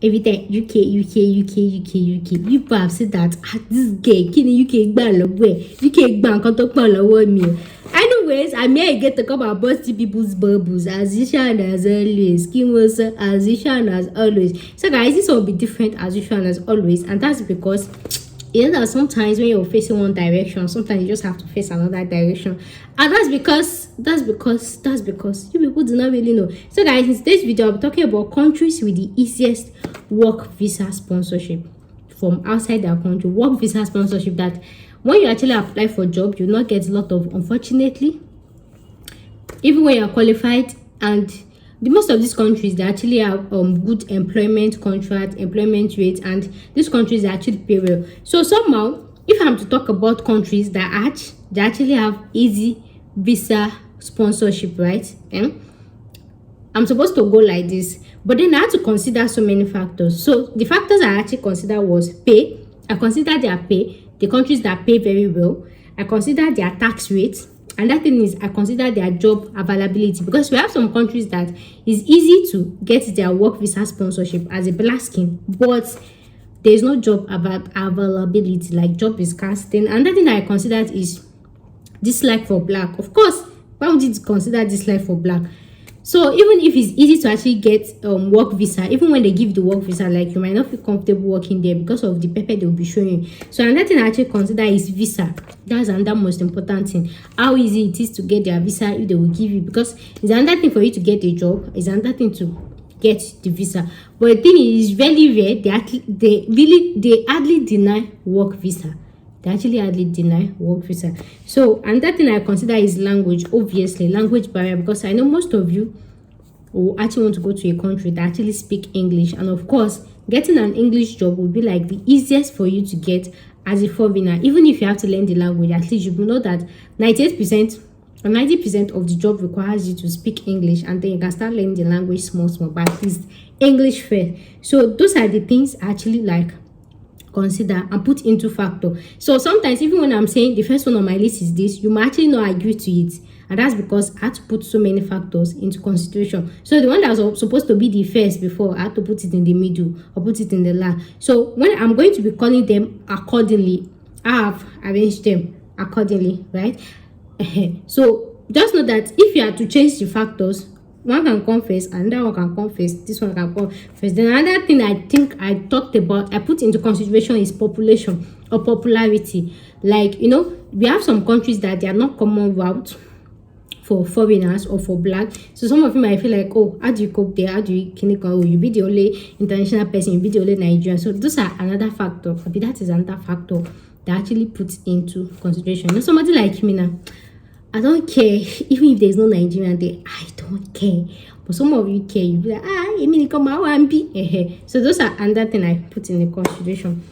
every time UK. You have said that this gay kini UK can't talk about me. Anyways, I'm here again to come and bust people's bubbles as usual as always. As usual as always. So guys, this will be different as usual as always, and that's because you know that sometimes when you're facing one direction, sometimes you just have to face another direction, and that's because you people do not really know. So guys, in today's video I'll be talking about countries with the easiest work visa sponsorship from outside their country. Work visa sponsorship that when you actually apply for a job, you not get a lot of, unfortunately, even when you're qualified. And the most of these countries, they actually have good employment contract, employment rates, and these countries actually pay well. So somehow, if I'm to talk about countries that they actually have easy visa sponsorship, right? I'm supposed to go like this, but then I had to consider so many factors. So the factors I actually considered was pay. I considered their pay, the countries that pay very well. I considered their tax rates. And that thing is, I consider their job availability, because we have some countries that is easy to get their work visa sponsorship as a black skin, but there is no job availability, like job is scarce. Then another thing that I considered is dislike for black. Of course, why would you consider dislike for black? So even if it's easy to actually get work visa, even when they give the work visa, like you might not feel comfortable working there because of the paper they'll be showing you. So another thing I actually consider is visa. That's another most important thing. How easy it is to get their visa if they will give you, because it's another thing for you to get a job, it's another thing to get the visa. But the thing is very rare. They hardly deny work visa. They actually hardly deny work visa. So another thing I consider is language. Obviously, language barrier, because I know most of you will actually want to go to a country that actually speak English, and of course getting an English job would be like the easiest for you to get as a foreigner. Even if you have to learn the language, at least you will know that 98% or 90% of the job requires you to speak English, and then you can start learning the language small, but at least English first. So those are the things I actually like consider and put into factor. So sometimes even when I'm saying the first one on my list is this, you might actually not agree to it, and that's because I had to put so many factors into consideration. So the one that was supposed to be the first before, I had to put it in the middle or put it in the last. So when I'm going to be calling them accordingly, I have arranged them accordingly, right? So just know that if you are to change the factors, one can come first, another one can come first, this one can come first. Then another thing I think I talked about, I put into consideration, is population or popularity. Like, you know, we have some countries that they are not common route for foreigners or for black. So some of you might feel like, oh, how do you cope there? How do you oh, you be the only international person, you be the only Nigerian. So those are another factor. Maybe that is another factor that actually puts into consideration. You know, somebody like me now, I don't care even if there's no Nigerian there. I don't care. But some of you care. You be like, you mean come out and be. So those are another thing I put in the consideration.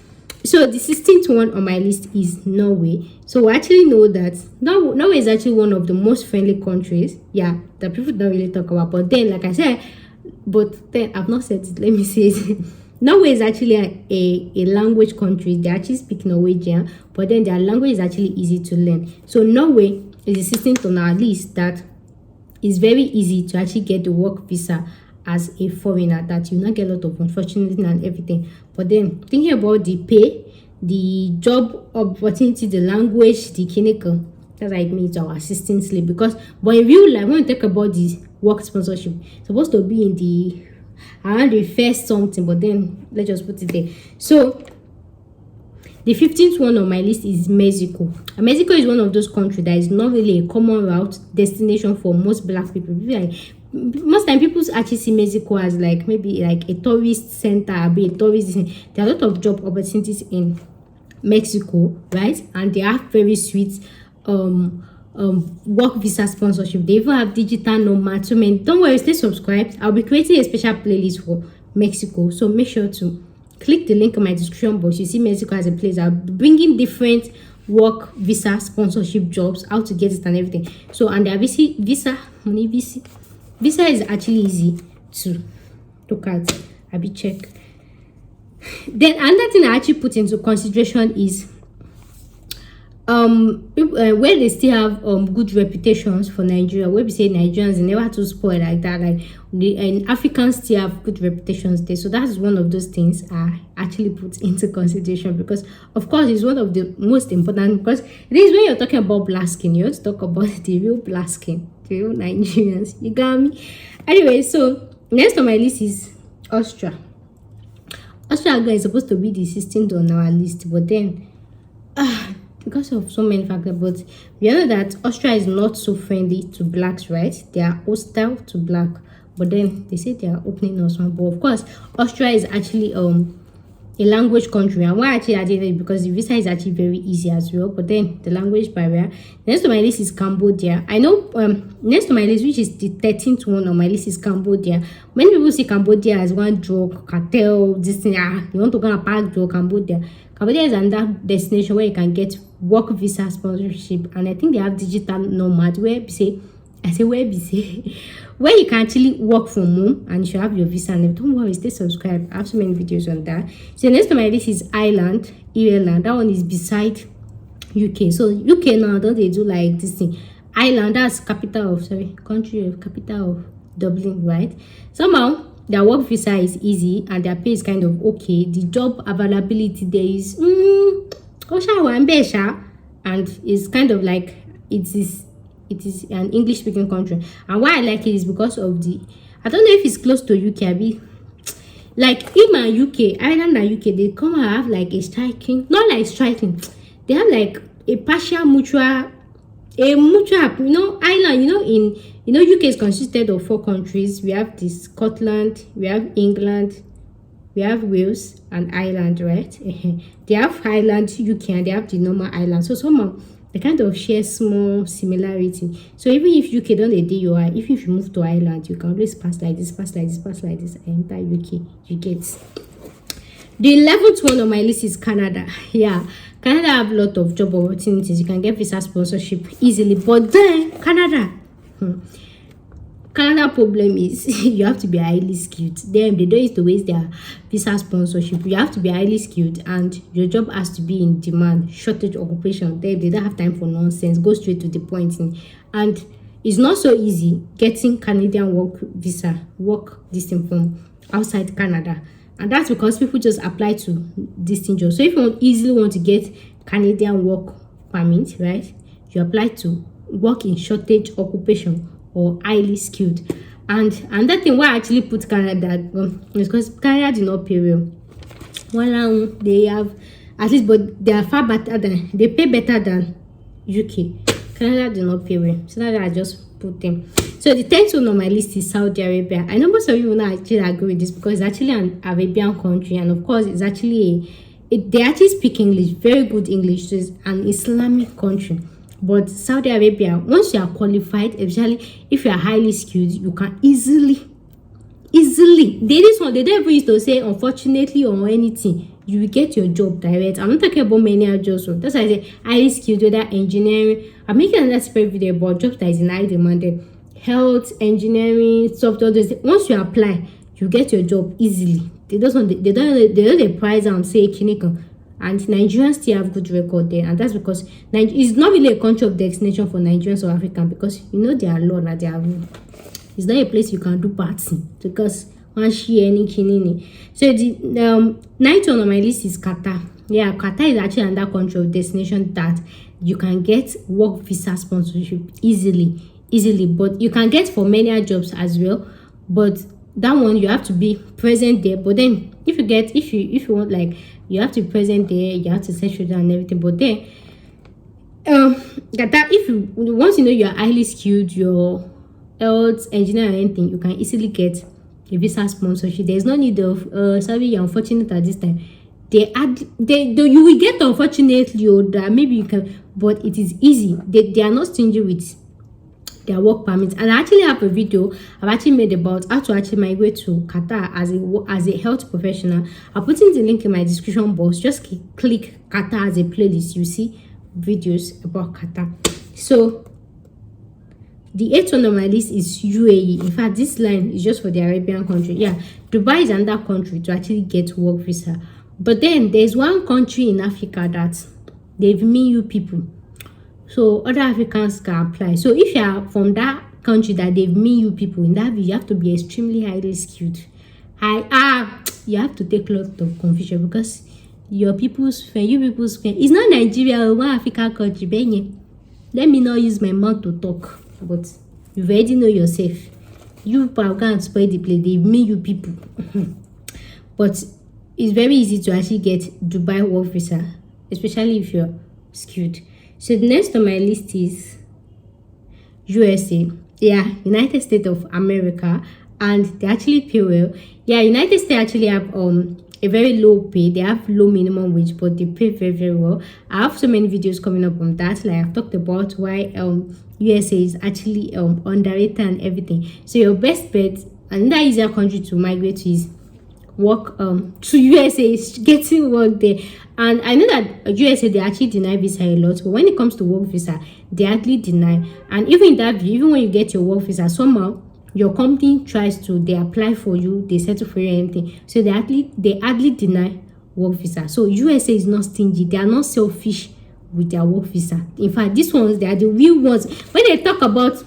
So the 16th one on my list is Norway. So we actually know that Norway is actually one of the most friendly countries. Yeah, that people don't really talk about. But then, like I said, I've not said it. Let me say it. Norway is actually a language country. They actually speak Norwegian, but then their language is actually easy to learn. So Norway is the 16th on our list that is very easy to actually get the work visa as a foreigner, that you not get a lot of unfortunately and everything. But then thinking about the pay, the job opportunity, the language, the clinical, that's like me to our assistant slave. But in real life, when we talk about the work sponsorship, it's supposed to be in the around the first something, but then let's just put it there. So the 15th one on my list is Mexico. And Mexico is one of those countries that is not really a common route destination for most black people. Most time people actually see Mexico as like maybe like a tourist center, a tourist. There are a lot of job opportunities in Mexico, right? And they have very sweet work visa sponsorship. They even have digital nomad. So don't worry, stay subscribed. I'll be creating a special playlist for Mexico, so make sure to click the link in my description box. You see Mexico as a place. I'll be bringing different work visa sponsorship jobs, how to get it and everything. So and their visa is actually easy to look at. I'll be check. Then another thing I actually put into consideration is where they still have good reputations for Nigeria, where we say Nigerians, they never too spoil like that, like and Africans still have good reputations there. So that's one of those things I actually put into consideration, because of course it's one of the most important, because it is when you're talking about black skin, you have to talk about the real black skin, the real Nigerians, you got me. Anyway, so next on my list is Austria. Austria is supposed to be the 16th on our list, but then because of so many factors. But we know that Austria is not so friendly to blacks, right? They are hostile to black, but then they say they are opening us one. But of course, Austria is actually a language country, and why actually I did it, because the visa is actually very easy as well, but then the language barrier. Next on my list is Cambodia. I know next on my list, which is the 13th one on my list, is Cambodia. Many people see Cambodia as one drug cartel, this thing, you want to go and pack drug. Cambodia is another destination where you can get work visa sponsorship, and I think they have digital nomad where you say where you can actually work from home and you should have your visa. And don't worry, stay subscribed. I have so many videos on that. So next on my list is Ireland. That one is beside UK. So UK now, don't they do like this thing? Ireland, that's capital of capital of Dublin, right? Somehow their work visa is easy and their pay is kind of okay. The job availability there is and it's kind of like it is an English speaking country. And why I like it is because of I don't know if it's close to UK. Like in my UK, Ireland and UK, they come and have like a striking, not like striking, they have like a partial mutual, Ireland, UK is consisted of 4 countries. We have Scotland, we have England, we have Wales and Ireland, right? They have Ireland, UK, and they have the normal Ireland. So somehow they kind of share small similarity. So even if UK don't do UI, if you move to Ireland, you can always pass like this, and enter UK. You get. The 11th one on my list is Canada. Yeah, Canada have a lot of job opportunities. You can get visa sponsorship easily, but then Canada problem is you have to be highly skilled. They don't used to waste their visa sponsorship. You have to be highly skilled and your job has to be in demand, shortage occupation. They don't have time for nonsense. Go straight to the point. And it's not so easy getting Canadian work visa, this thing from outside Canada. And that's because people just apply to distinct jobs. So if you easily want to get Canadian work permit, right, you apply to work in shortage occupation or highly skilled. And that thing why I actually put Canada is because Canada did not pay well. Well, they have at least, but they are far better than, they pay better than UK. Canada did not pay well, so that I just put them. So the 10th one on my list is Saudi Arabia. I know most of you will not actually agree with this because it's actually an Arabian country, and of course it's actually they actually speak English, very good English. So it's an Islamic country. But Saudi Arabia, once you are qualified, especially if you are highly skilled, you can easily they don't even used to say unfortunately or anything, you will get your job direct. I'm not talking about many jobs, so that's why I say highly skilled, whether engineering. I'm making another separate video about jobs that is in high demand, health, engineering, software. Once you apply, you get your job easily. They don't price and say clinical. And Nigerians still have good record there, and that's because it's not really a country of destination for Nigerians or Africans, because their law and their rule. It's not a place you can do party because one share any kinini. So the 9th one on my list is Qatar. Yeah, Qatar is actually another country of destination that you can get work visa sponsorship easily, but you can get for many jobs as well. But that one you have to be present there. But then if you want, like, you have to be present there, you have to search with and everything. But then Qatar, once you are highly skilled, your health, engineer, or anything, you can easily get a visa sponsorship. There's no need of sorry, you're unfortunate at this time. You will get unfortunately, or that maybe you can, but it is easy. They are not stingy with their work permits. And I actually have a video I've actually made about how to actually migrate to Qatar as a health professional. I'll put in the link in my description box. Just click Qatar as a playlist. You see videos about Qatar. So the 8th one on my list is UAE. In fact, this line is just for the Arabian country. Yeah, Dubai is another country to actually get work visa. But then there's one country in Africa that they've mean you people. So other Africans can apply. So if you are from that country that they've made you people, in that view, you have to be extremely highly skilled. You have to take a lot of confusion because your people's friend, you people's friend, it's not Nigeria or one African country. Benye. Let me not use my mouth to talk, but you already know yourself. You people can't spoil the place. They've made you people. But it's very easy to actually get Dubai work visa, especially if you're skilled. So the next on my list is USA. Yeah, United States of America, and they actually pay well. Yeah, United States actually have a very low pay. They have low minimum wage, but they pay very, very well. I have so many videos coming up on that. Like I've talked about why USA is actually underrated and everything. So your best bet, another easier country to migrate to is work to USA, is getting work there. And I know that USA, they actually deny visa a lot, but when it comes to work visa, they actually deny. And even in that view, even when you get your work visa, somehow your company tries to, they apply for you, they settle for you, anything. So they hardly deny work visa. So USA is not stingy. They are not selfish with their work visa. In fact, these ones, they are the real ones. When they talk about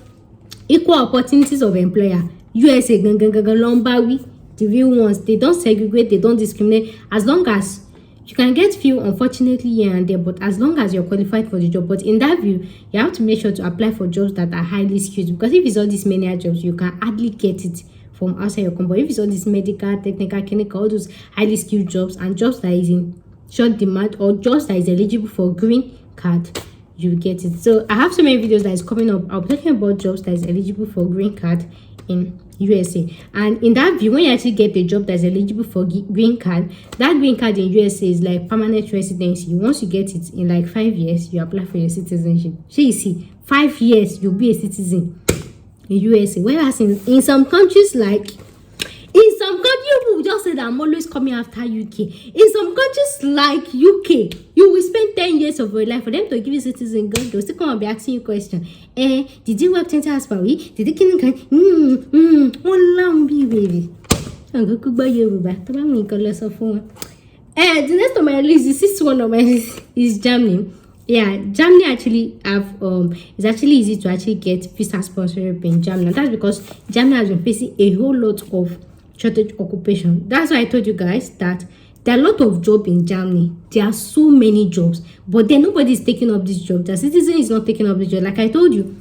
equal opportunities of employer, USA, the real ones, they don't segregate, they don't discriminate. As long as you can get few, unfortunately, here and there, but as long as you're qualified for the job. But in that view, you have to make sure to apply for jobs that are highly skilled, because if it's all these many jobs, you can hardly get it from outside your company. If it's all these medical, technical, clinical, all those highly skilled jobs and jobs that is in short demand, or jobs that is eligible for green card, you get it. So I have so many videos that is coming up. I'll be talking about jobs that is eligible for green card in USA. And in that view, when you actually get a job that's eligible for green card, that green card in USA is like permanent residency. Once you get it, in like 5 years, you apply for your citizenship. So you see, 5 years you'll be a citizen in USA. Whereas in some countries, like in some countries, you will just say that I'm always coming after UK. In some countries like UK, you will spend 10 years of your life for them to give you citizen. They'll still come and be asking you question. Did you work 20 hours per week? Did you kill baby? The next on my list, the sixth one on my list is Germany. Yeah, Germany actually have it's actually easy to actually get visa sponsorship in Germany. And that's because Germany has been facing a whole lot of shortage occupation. That's why I told you guys that there are a lot of jobs in Germany. There are so many jobs, but then nobody is taking up this job. The citizen is not taking up this job. Like I told you,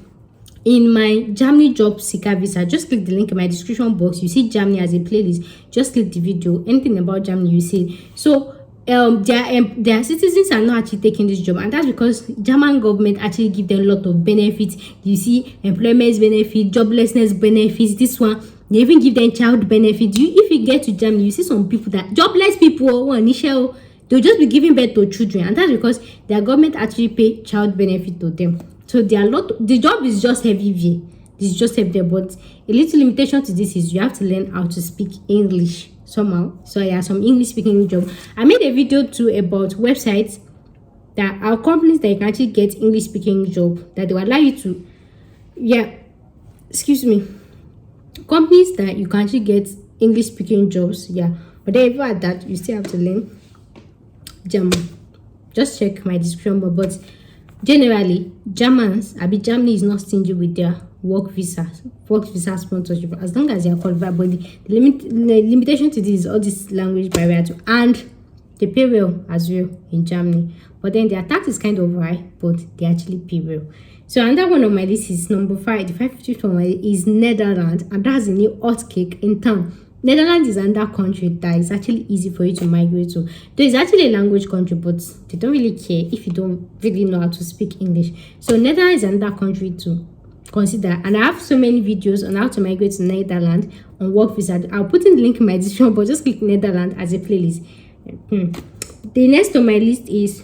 in my Germany job seeker visa, just click the link in my description box. You see Germany as a playlist. Just click the video. Anything about Germany, you see. So their citizens are not actually taking this job, and that's because German government actually give them a lot of benefits. You see, employment benefit, joblessness benefits. This one, they even give them child benefits. If you get to Germany, you see some people that jobless people, they'll just be giving birth to children, and that's because their government actually pay child benefit to them. So the job is just heavy. It's just heavy, but a little limitation to this is you have to learn how to speak English somehow. So yeah, some English speaking job. I made a video too about websites that are companies that you can actually get English speaking job, that they will allow you to, companies that you can actually get English speaking jobs. But then even at that, you still have to learn German. Just check my description box. But generally, Germany is not stingy with their work visa sponsorship, as long as they are qualified. But the limitation to this is all this language barrier too, and they pay well as well in Germany. But then their tax is kind of high, but they actually pay well. So another one on my list is number 5. The 550 from my list is Netherlands, and that's a new hot cake in town. Netherlands is another country that is actually easy for you to migrate to. Though it's actually a language country, but they don't really care if you don't really know how to speak English. So Netherlands is another country to consider, and I have so many videos on how to migrate to Netherlands on work visa. I'll put in the link in my description, but just click Netherlands as a playlist. The next on my list is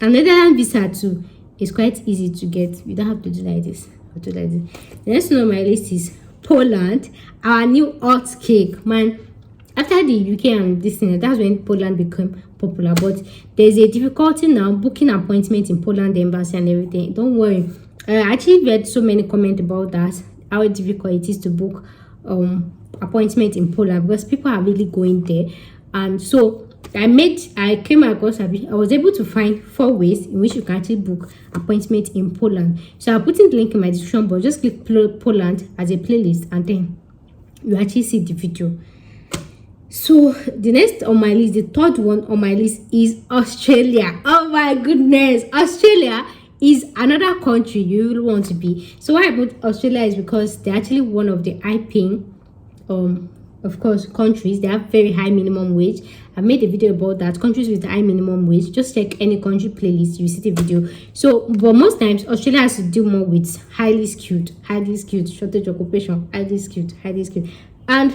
a Netherlands visa too. It's quite easy to get. You don't have to do like this. The next one on my list is Poland, our new hot cake, man. After the UK and this thing, that's when Poland became popular. But there's a difficulty now booking appointment in Poland embassy and everything. Don't worry. I actually read so many comments about that, how difficult it is to book appointment in Poland, because people are really going there. And so I came across, I was able to find 4 ways in which you can actually book appointment in Poland. So I'll put in the link in my description box. Just click Poland as a playlist and then you actually see the video. So the next on my list, the third one on my list is Australia. Oh my goodness, Australia is another country you will want to be. So why I put Australia is because they're actually one of the high paying of course countries. They have very high minimum wage. I made a video about that, countries with high minimum wage. Just check any country playlist, you see the video. So but most times Australia has to deal more with highly skilled, shortage occupation, highly skilled, and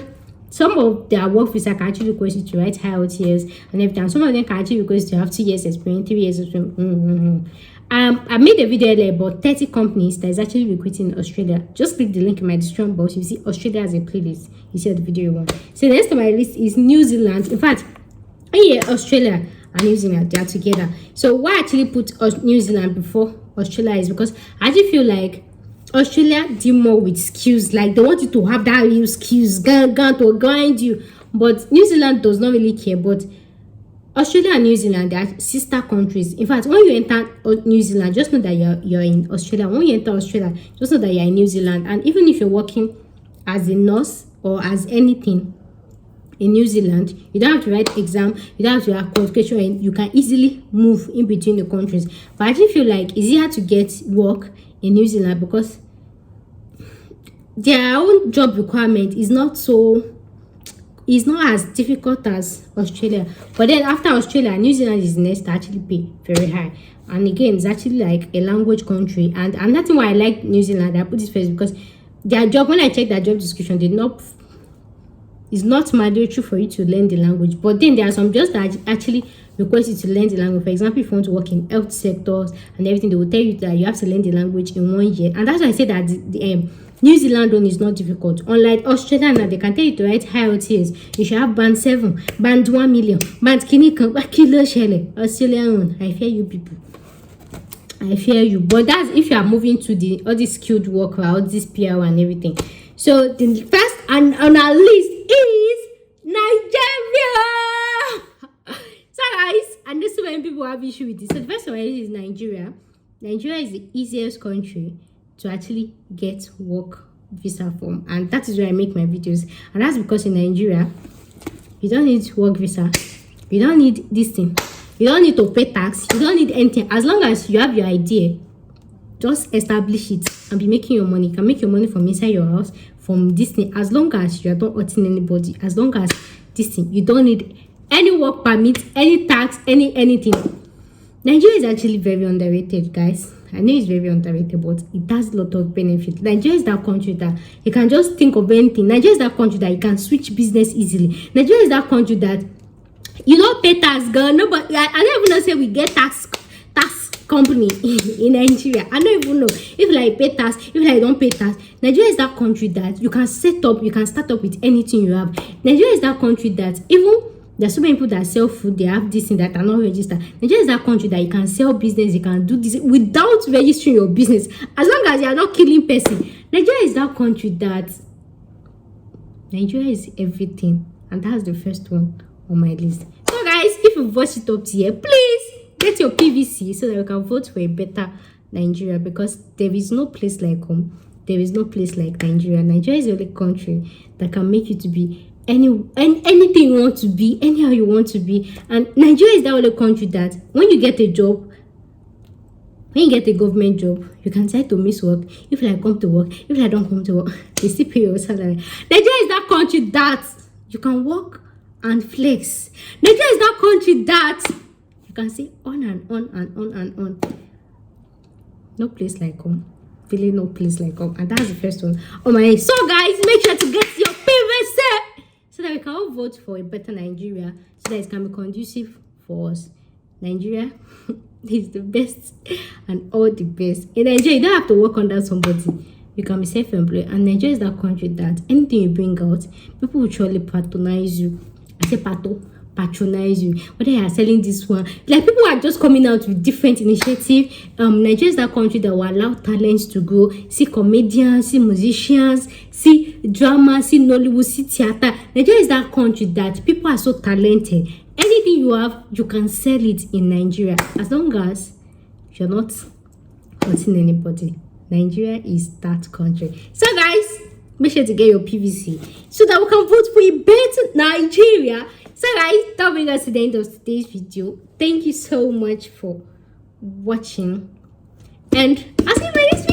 some of their work visa can actually request you to write high OTS and everything. And some of them can actually request you to have 2 years experience, 3 years experience. I made a video earlier about 30 companies that is actually recruiting in Australia. Just click the link in my description box. You see Australia as a playlist. You see the video you want. So the next on my list is New Zealand. In fact, Australia and New Zealand, they are together. So why I actually put New Zealand before Australia is because I actually feel like Australia deal more with skills. Like they want you to have that real skills, going to grind you. But New Zealand does not really care. But Australia and New Zealand, they are sister countries. In fact, when you enter New Zealand, just know that you're in Australia. When you enter Australia, just know that you're in New Zealand. And even if you're working as a nurse or as anything in New Zealand, you don't have to write exam, you don't have to have qualification, and you can easily move in between the countries. But I actually feel like it's easier to get work in New Zealand because their own job requirement is not as difficult as Australia. But then after Australia, New Zealand is next to actually pay very high. And again, it's actually like a language country. And that's why I like New Zealand. I put this first because their job, when I checked their job description, it's not mandatory for you to learn the language. But then there are some jobs that actually request you to learn the language. For example, if you want to work in health sectors and everything, they will tell you that you have to learn the language in 1 year. And that's why I say that the New Zealand one is not difficult. Unlike Australia, now they can tell you to write high OTS. You should have band 7, band 1 million, band kilo shele. Australian one, I fear you people. I fear you. But that's if you are moving to all the skilled work route, this PR and everything. So the first on our list is Nigeria. So guys, and this is when people have issue with this. So the first one is Nigeria. Nigeria is the easiest country to actually get work visa from, and that is where I make my videos. And that's because in Nigeria you don't need work visa, you don't need this thing, you don't need to pay tax, you don't need anything. As long as you have your idea, just establish it and be making your money. You can make your money from inside your house, from this thing, as long as you are not hurting anybody. As long as this thing, you don't need any work permit, any tax, anything. Nigeria is actually very underrated, guys. I know it's very underrated, but it has a lot of benefits. Nigeria is that country that you can just think of anything. Nigeria is that country that you can switch business easily. Nigeria is that country that you don't pay tax, girl. No, but I don't even know say we get tax company in Nigeria. I don't even know if like pay tax, if like don't pay tax. Nigeria is that country that you can start up with anything you have. Nigeria is that country that even there's so many people that sell food, they have this thing that are not registered. Nigeria is that country that you can sell business, you can do this without registering your business, as long as you are not killing person. Nigeria is that country that Nigeria is everything, and that's the first one on my list. So guys, if you've watched it up to here, please get your PVC so that we can vote for a better Nigeria, because there is no place like home. There is no place like Nigeria. Nigeria is the only country that can make you to be anything you want to be, anyhow you want to be. And Nigeria is the only country that when you get a job, when you get a government job, you can decide to miss work. If I come to work, if I don't come to work, they still pay your salary. Nigeria is that country that you can work and flex. Nigeria is that country that you can say on and on and on and on. No place like home. Really no place like home. And that's the first one on my list. So guys, make sure to get your PVC so that we can all vote for a better Nigeria, so that it can be conducive for us. Nigeria is the best and all the best. In Nigeria, you don't have to work under somebody. You can be self-employed. And Nigeria is that country that anything you bring out, people will surely patronize you. I say patronize you. Whether you are selling this one, like people are just coming out with different initiative. Nigeria is that country that will allow talents to grow. See comedians, see musicians, see drama, see Nollywood, see theater. Nigeria is that country that people are so talented. Anything anything you have, you can sell it in Nigeria as long as you're not hurting anybody. Nigeria is that country. So guys, make sure to get your PVC so that we can vote for a better Nigeria. So guys, that brings us to the end of today's video. Thank you so much for watching, and I'll see you in my next